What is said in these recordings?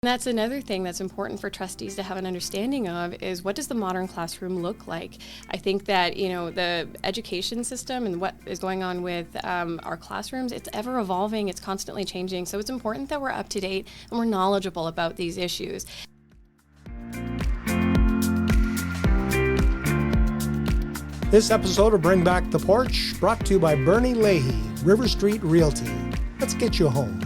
That's another thing that's important for trustees to have an understanding of is what does the modern classroom look like? I think that, the education system and what is going on with our classrooms, it's ever evolving, it's constantly changing. So it's important that we're up to date and we're knowledgeable about these issues. This episode of Bring Back the Porch, brought to you by Bernie Leahy, River Street Realty. Let's get you home.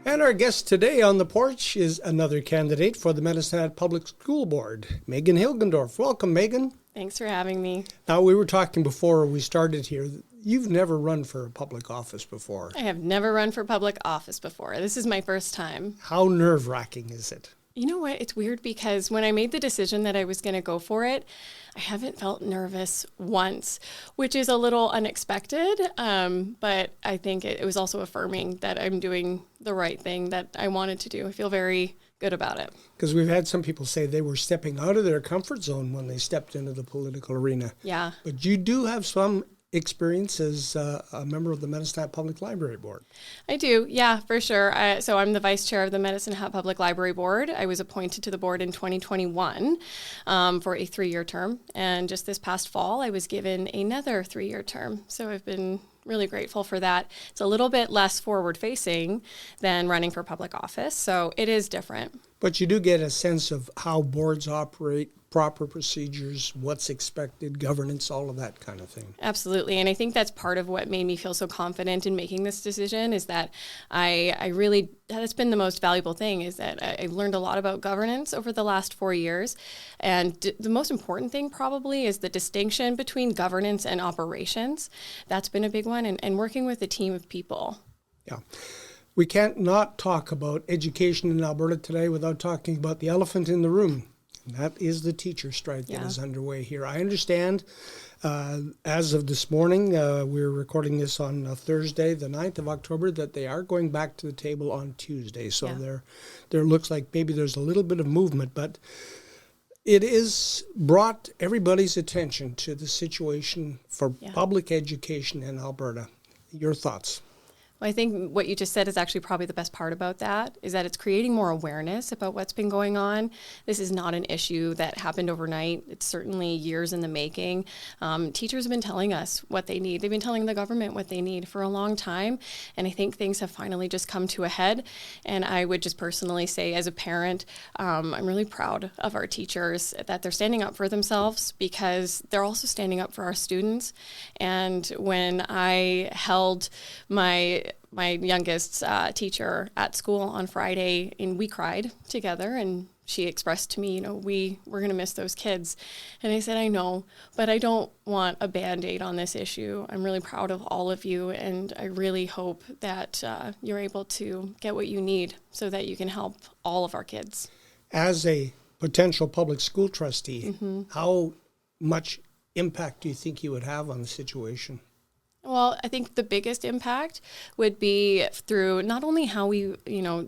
And our guest today on the porch is another candidate for the Medicine Hat Public School Board, Megan Hilgendorf. Welcome, Megan. Thanks for having me. Now, we were talking before we started here. You've never run for a public office before. I have never run for public office before. This is my first time. How nerve-wracking is it? You know what? It's weird because when I made the decision that I was going to go for it, I haven't felt nervous once, which is a little unexpected. But I think it was also affirming that I'm doing the right thing that I wanted to do. I feel very good about it. Because we've had some people say they were stepping out of their comfort zone when they stepped into the political arena. Yeah. But you do have some experience as a member of the Medicine Hat Public Library Board. I do, yeah, for sure. So I'm the vice chair of the Medicine Hat Public Library Board. I was appointed to the board in 2021 for a 3-year term. And just this past fall, I was given another 3-year term. So I've been really grateful for that. It's a little bit less forward-facing than running for public office, so it is different. But you do get a sense of how boards operate, proper procedures, what's expected, governance, all of that kind of thing. Absolutely, and I think that's part of what made me feel so confident in making this decision is that I really, that's been the most valuable thing is that I learned a lot about governance over the last 4 years, and the most important thing probably is the distinction between governance and operations. That's been a big one, and working with a team of people. Yeah. We can't not talk about education in Alberta today without talking about the elephant in the room. And that is the teacher strike that is underway here. I understand as of this morning, we're recording this on Thursday, the 9th of October, that they are going back to the table on Tuesday. So there looks like maybe there's a little bit of movement, but it is brought everybody's attention to the situation for public education in Alberta. Your thoughts? Well, I think what you just said is actually probably the best part about that, is that it's creating more awareness about what's been going on. This is not an issue that happened overnight. It's certainly years in the making. Teachers have been telling us what they need. They've been telling the government what they need for a long time, and I think things have finally just come to a head. And I would just personally say, as a parent, I'm really proud of our teachers that they're standing up for themselves because they're also standing up for our students. And when I held my youngest teacher at school on Friday, and we cried together, and she expressed to me, we're going to miss those kids. And I said, I know, but I don't want a Band-Aid on this issue. I'm really proud of all of you, and I really hope that you're able to get what you need so that you can help all of our kids. As a potential public school trustee, how much impact do you think you would have on the situation? Well, I think the biggest impact would be through not only how we,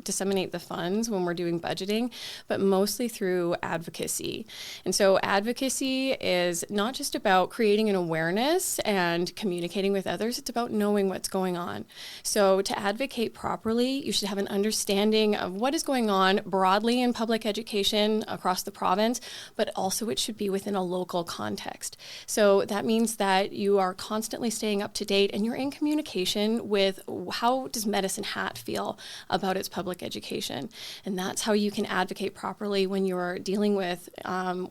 disseminate the funds when we're doing budgeting, but mostly through advocacy. And so advocacy is not just about creating an awareness and communicating with others, it's about knowing what's going on. So to advocate properly, you should have an understanding of what is going on broadly in public education across the province, but also it should be within a local context. So that means that you are constantly staying up to date and you're in communication with how does Medicine Hat feel about its public education. And that's how you can advocate properly when you're dealing with,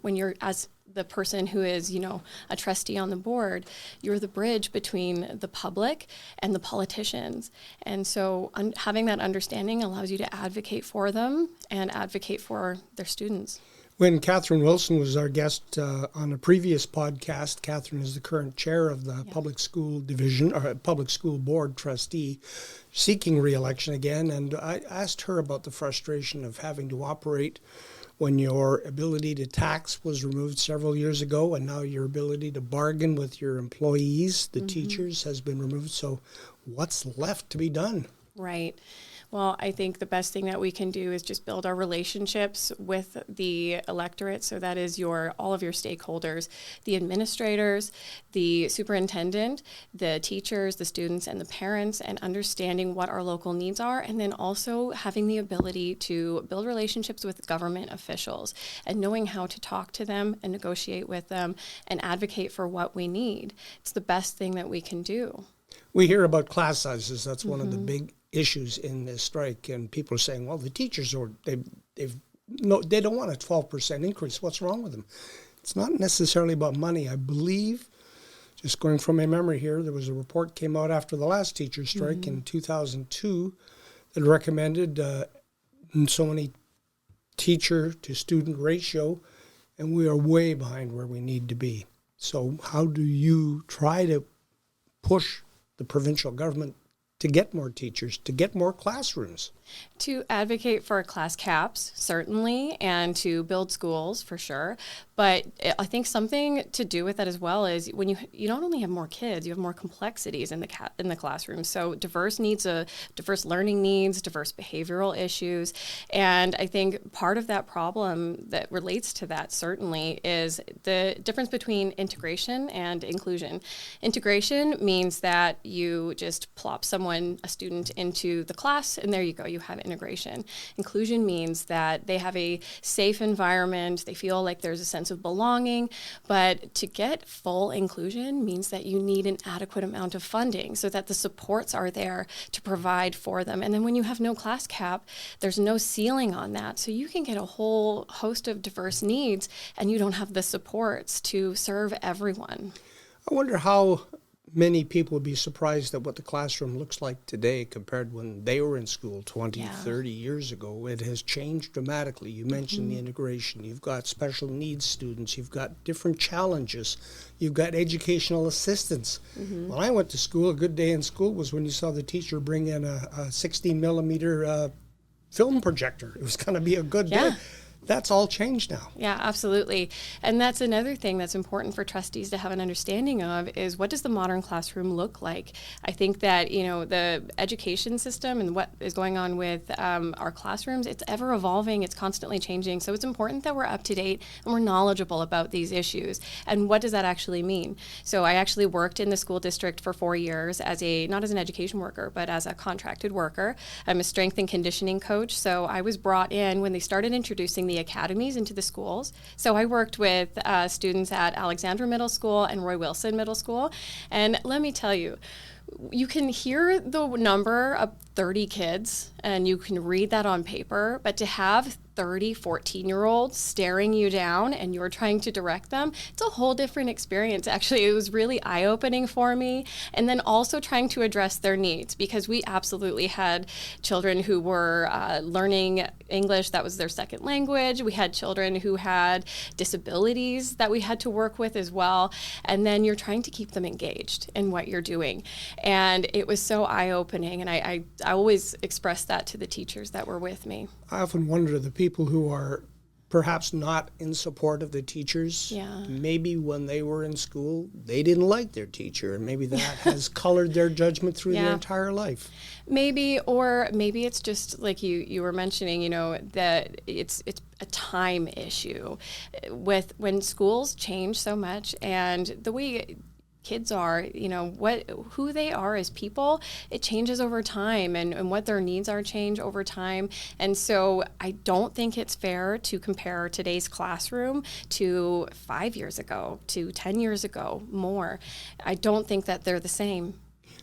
when you're as the person who is, a trustee on the board, you're the bridge between the public and the politicians. And so having that understanding allows you to advocate for them and advocate for their students. When Catherine Wilson was our guest on a previous podcast, Catherine is the current chair of the Public School Division, or Public School Board trustee, seeking re-election again, and I asked her about the frustration of having to operate when your ability to tax was removed several years ago, and now your ability to bargain with your employees, the teachers, has been removed. So what's left to be done? Right. Well, I think the best thing that we can do is just build our relationships with the electorate. So that is all of your stakeholders, the administrators, the superintendent, the teachers, the students, and the parents, and understanding what our local needs are. And then also having the ability to build relationships with government officials and knowing how to talk to them and negotiate with them and advocate for what we need. It's the best thing that we can do. We hear about class sizes. That's one of the big issues in this strike, and people are saying, well, the teachers they don't want a 12% increase. What's wrong with them? It's not necessarily about money. I believe, just going from my memory here, there was a report came out after the last teacher strike in 2002 that recommended so many teacher to student ratio, and we are way behind where we need to be. So how do you try to push the provincial government to get more teachers, to get more classrooms? To advocate for class caps, certainly, and to build schools for sure. But I think something to do with that as well is when you not only have more kids, you have more complexities in the classroom. So diverse learning needs, diverse behavioral issues. And I think part of that problem that relates to that certainly is the difference between integration and inclusion. Integration means that you just plop a student into the class, and there you go, you have integration. Inclusion means that they have a safe environment, they feel like there's a sense of belonging, but to get full inclusion means that you need an adequate amount of funding so that the supports are there to provide for them. And then when you have no class cap, there's no ceiling on that. So you can get a whole host of diverse needs and you don't have the supports to serve everyone. I wonder how many people would be surprised at what the classroom looks like today compared when they were in school 20, 30 years ago. It has changed dramatically. You mentioned the integration. You've got special needs students. You've got different challenges. You've got educational assistance. When I went to school, a good day in school was when you saw the teacher bring in a 16 millimeter film projector. It was going to be a good day. That's all changed now. Yeah, absolutely. And that's another thing that's important for trustees to have an understanding of is what does the modern classroom look like? I think that, the education system and what is going on with our classrooms, it's ever evolving, it's constantly changing. So it's important that we're up to date and we're knowledgeable about these issues. And what does that actually mean? So I actually worked in the school district for 4 years not as an education worker, but as a contracted worker. I'm a strength and conditioning coach. So I was brought in when they started introducing the academies into the schools. So I worked with students at Alexandra Middle School and Roy Wilson Middle School. And let me tell you, you can hear the number of 30 kids and you can read that on paper, but to have 30 14-year-olds staring you down and you're trying to direct them, it's a whole different experience. Actually, it was really eye-opening for me. And then also trying to address their needs, because we absolutely had children who were learning English, that was their second language. We had children who had disabilities that we had to work with as well. And then you're trying to keep them engaged in what you're doing. And it was so eye-opening. And I always expressed that to the teachers that were with me. I often wonder, the people who are perhaps not in support of the teachers, maybe when they were in school, they didn't like their teacher, and maybe that has colored their judgment through their entire life. Maybe, or maybe it's just like you were mentioning, that it's a time issue. With when schools change so much and the way kids are, who they are as people, it changes over time, and what their needs are change over time. And so I don't think it's fair to compare today's classroom to 5 years ago, to 10 years ago, more. I don't think that they're the same.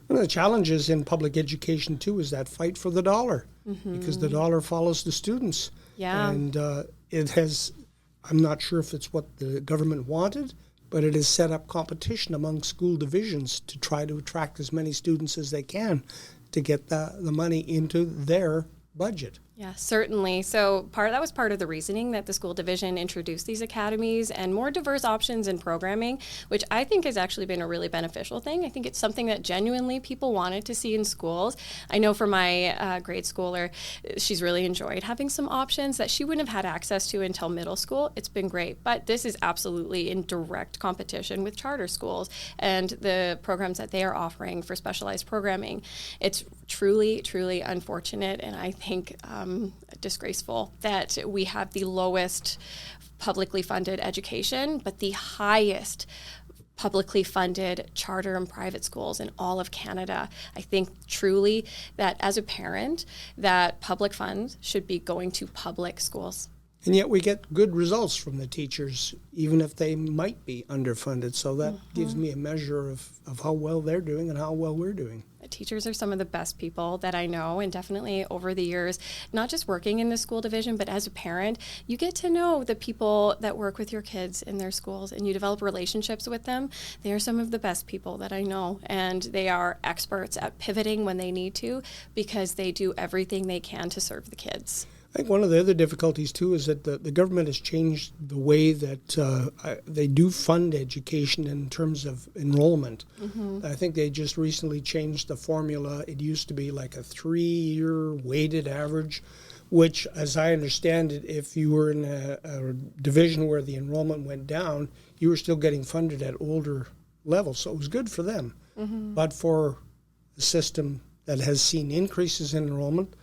One of the challenges in public education, too, is that fight for the dollar, because the dollar follows the students. Yeah. And I'm not sure if it's what the government wanted, but it has set up competition among school divisions to try to attract as many students as they can to get the money into their budget. Yeah, certainly. So that was part of the reasoning that the school division introduced these academies and more diverse options in programming, which I think has actually been a really beneficial thing. I think it's something that genuinely people wanted to see in schools. I know for my grade schooler, she's really enjoyed having some options that she wouldn't have had access to until middle school. It's been great, but this is absolutely in direct competition with charter schools and the programs that they are offering for specialized programming. It's truly, truly unfortunate, and I think disgraceful that we have the lowest publicly funded education, but the highest publicly funded charter and private schools in all of Canada. I think truly that as a parent, that public funds should be going to public schools. And yet we get good results from the teachers, even if they might be underfunded. So that gives me a measure of how well they're doing and how well we're doing. Teachers are some of the best people that I know, and definitely over the years, not just working in the school division, but as a parent, you get to know the people that work with your kids in their schools, and you develop relationships with them. They are some of the best people that I know, and they are experts at pivoting when they need to because they do everything they can to serve the kids. I think one of the other difficulties, too, is that the government has changed the way that they do fund education in terms of enrollment. I think they just recently changed the formula. It used to be like a 3-year weighted average, which, as I understand it, if you were in a division where the enrollment went down, you were still getting funded at older levels. So it was good for them. But for the system that has seen increases in enrollment,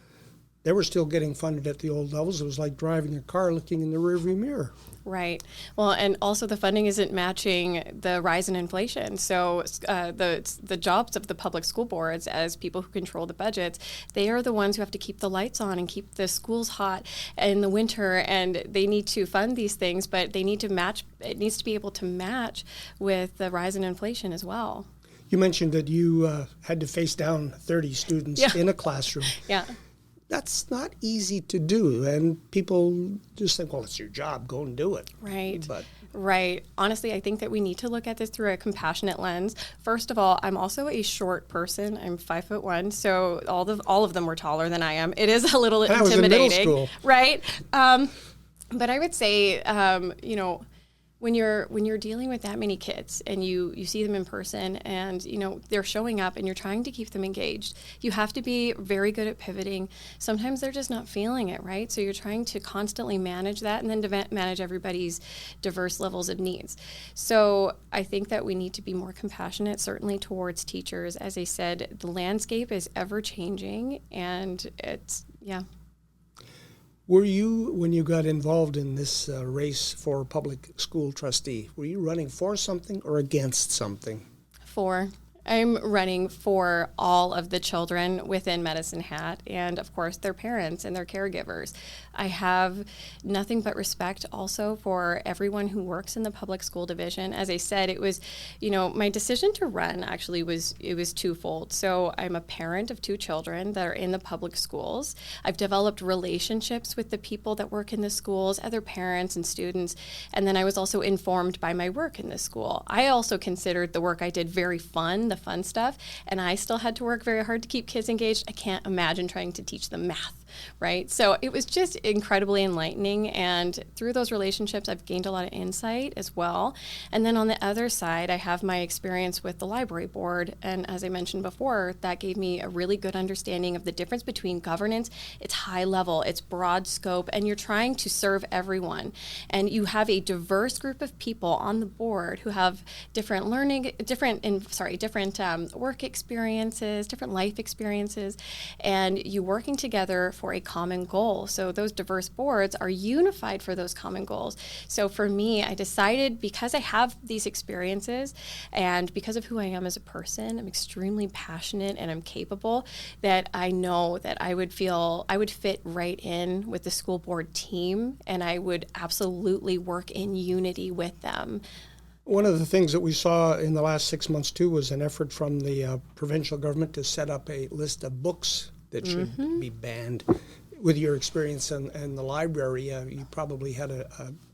they were still getting funded at the old levels. It was like driving a car looking in the rearview mirror. Right. Well, and also the funding isn't matching the rise in inflation. So the jobs of the public school boards as people who control the budgets, they are the ones who have to keep the lights on and keep the schools hot in the winter. And they need to fund these things, but they need to match. It needs to be able to match with the rise in inflation as well. You mentioned that you had to face down 30 students in a classroom. Yeah. That's not easy to do, and people just think, well, it's your job, go and do it. Right. But right. Honestly, I think that we need to look at this through a compassionate lens. First of all, I'm also a short person. I'm 5'1", so all of them were taller than I am. It is a little intimidating. I was in middle school. Right. But I would say, when you're dealing with that many kids and you see them in person and they're showing up and you're trying to keep them engaged, you have to be very good at pivoting. Sometimes they're just not feeling it, right? So you're trying to constantly manage that and then manage everybody's diverse levels of needs. So I think that we need to be more compassionate, certainly towards teachers. As I said, the landscape is ever changing, and Were you, when you got involved in this race for public school trustee, were you running for something or against something? I'm running for all of the children within Medicine Hat and, of course, their parents and their caregivers. I have nothing but respect also for everyone who works in the public school division. As I said, it was, my decision to run actually was twofold. So I'm a parent of 2 children that are in the public schools. I've developed relationships with the people that work in the schools, other parents and students, and then I was also informed by my work in the school. I also considered the work I did very fun, the fun stuff, and I still had to work very hard to keep kids engaged. I can't imagine trying to teach them math, right? So it was just incredibly enlightening, and through those relationships, I've gained a lot of insight as well. And then on the other side, I have my experience with the library board, and as I mentioned before, that gave me a really good understanding of the difference between governance. It's high level, it's broad scope, and you're trying to serve everyone. And you have a diverse group of people on the board who have different work experiences, different life experiences, and you working together for a common goal. So those diverse boards are unified for those common goals. So for me, I decided, because I have these experiences and because of who I am as a person, I'm extremely passionate and I'm capable, that I know that I would fit right in with the school board team, and I would absolutely work in unity with them. One of the things that we saw in the last 6 months, too, was an effort from the provincial government to set up a list of books that should be banned. With your experience in the library, you probably had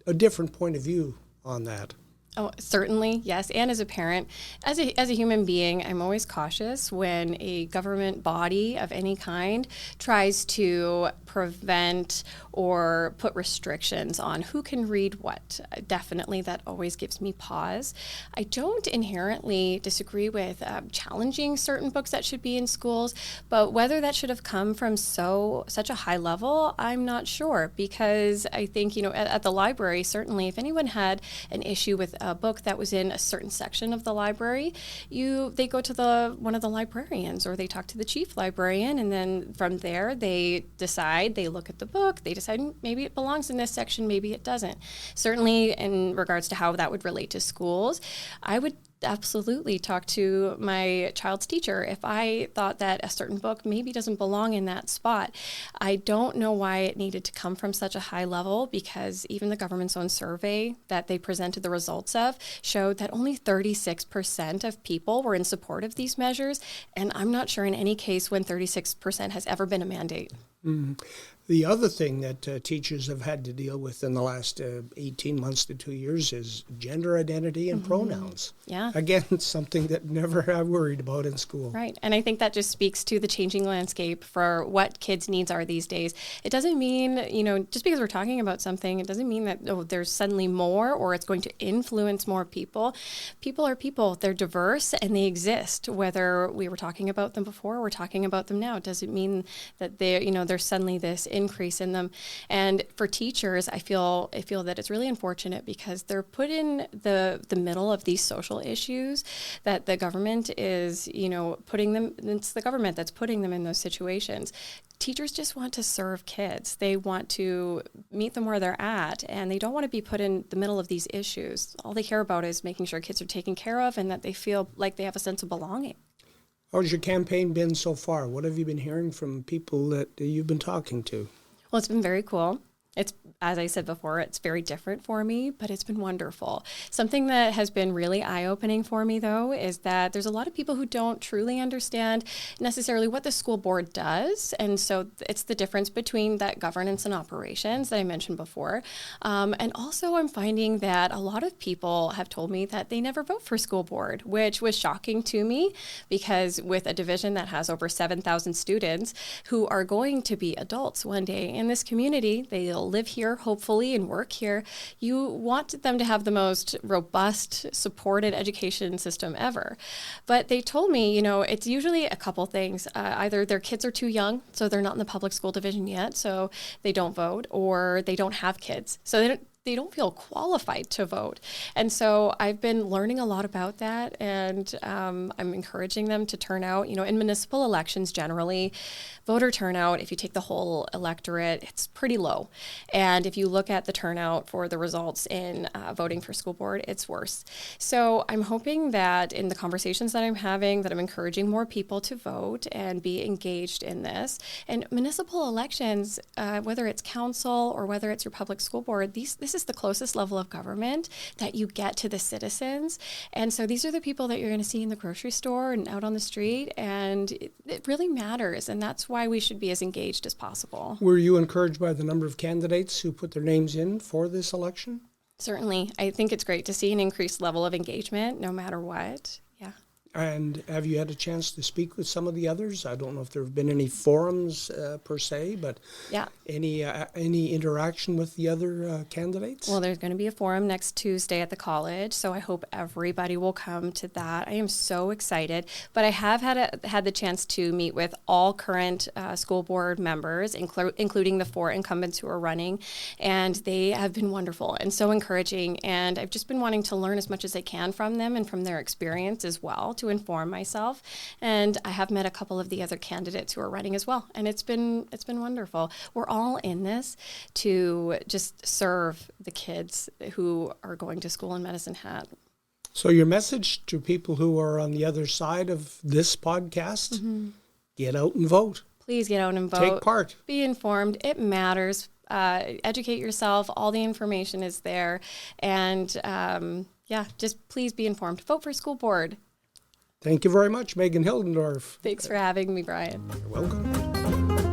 a different point of view on that. Oh, certainly, yes. And as a parent, as a human being, I'm always cautious when a government body of any kind tries to prevent or put restrictions on who can read what. Definitely, that always gives me pause. I don't inherently disagree with challenging certain books that should be in schools, but whether that should have come from such a high level, I'm not sure, because I think, at the library, certainly, if anyone had an issue with a book that was in a certain section of the library, they go to one of the librarians, or they talk to the chief librarian, and then from there they look at the book, they decide maybe it belongs in this section, maybe it doesn't. Certainly in regards to how that would relate to schools, I would absolutely talk to my child's teacher if I thought that a certain book maybe doesn't belong in that spot. I don't know why it needed to come from such a high level, because even the government's own survey that they presented the results of showed that only 36% of people were in support of these measures, and I'm not sure in any case when 36% has ever been a mandate. Mm. The other thing that teachers have had to deal with in the last 18 months to 2 years is gender identity and pronouns. Yeah. Again, it's something that never have worried about in school. Right. And I think that just speaks to the changing landscape for what kids' needs are these days. It doesn't mean, just because we're talking about something, it doesn't mean that there's suddenly more or it's going to influence more people. People are people. They're diverse and they exist. Whether we were talking about them before or we're talking about them now, it doesn't mean that there's suddenly this increase in them. And for teachers, I feel that it's really unfortunate because they're put in the middle of these social issues that the government is, putting them, it's the government that's putting them in those situations. Teachers just want to serve kids. They want to meet them where they're at, and they don't want to be put in the middle of these issues. All they care about is making sure kids are taken care of and that they feel like they have a sense of belonging. How's your campaign been so far? What have you been hearing from people that you've been talking to? Well, it's been very cool. It's, as I said before, it's very different for me, but it's been wonderful. Something that has been really eye-opening for me, though, is that there's a lot of people who don't truly understand necessarily what the school board does. And so it's the difference between that governance and operations that I mentioned before. And also I'm finding that a lot of people have told me that they never vote for school board, which was shocking to me, because with a division that has over 7,000 students who are going to be adults one day in this community, they'll live here hopefully and work here, you want them to have the most robust, supported education system ever. But they told me, it's usually a couple things. Either their kids are too young, so they're not in the public school division yet, so they don't vote, or they don't have kids, so they don't feel qualified to vote. And so I've been learning a lot about that, and I'm encouraging them to turn out. In municipal elections generally, voter turnout, if you take the whole electorate, it's pretty low. And if you look at the turnout for the results in voting for school board, it's worse. So I'm hoping that in the conversations that I'm having, that I'm encouraging more people to vote and be engaged in this. And municipal elections, whether it's council or whether it's your public school board, this is the closest level of government that you get to the citizens. And so these are the people that you're going to see in the grocery store and out on the street, and it really matters. And that's why we should be as engaged as possible. Were you encouraged by the number of candidates who put their names in for this election? Certainly. I think it's great to see an increased level of engagement no matter what. Yeah. And have you had a chance to speak with some of the others? I don't know if there have been any forums per se, but yeah. Any interaction with the other candidates? Well, there's going to be a forum next Tuesday at the college, so I hope everybody will come to that. I am so excited. But I have had the chance to meet with all current school board members, including the 4 incumbents who are running, and they have been wonderful and so encouraging. And I've just been wanting to learn as much as I can from them and from their experience as well, to inform myself. And I have met a couple of the other candidates who are running as well, and it's been wonderful. We're all in this to just serve the kids who are going to school in Medicine Hat. So your message to people who are on the other side of this podcast, get out and vote. Please get out and vote. Take part. Be informed. It matters. Educate yourself. All the information is there. And just please be informed. Vote for school board. Thank you very much, Megan Hilgendorf. Thanks for having me, Brian. You're welcome.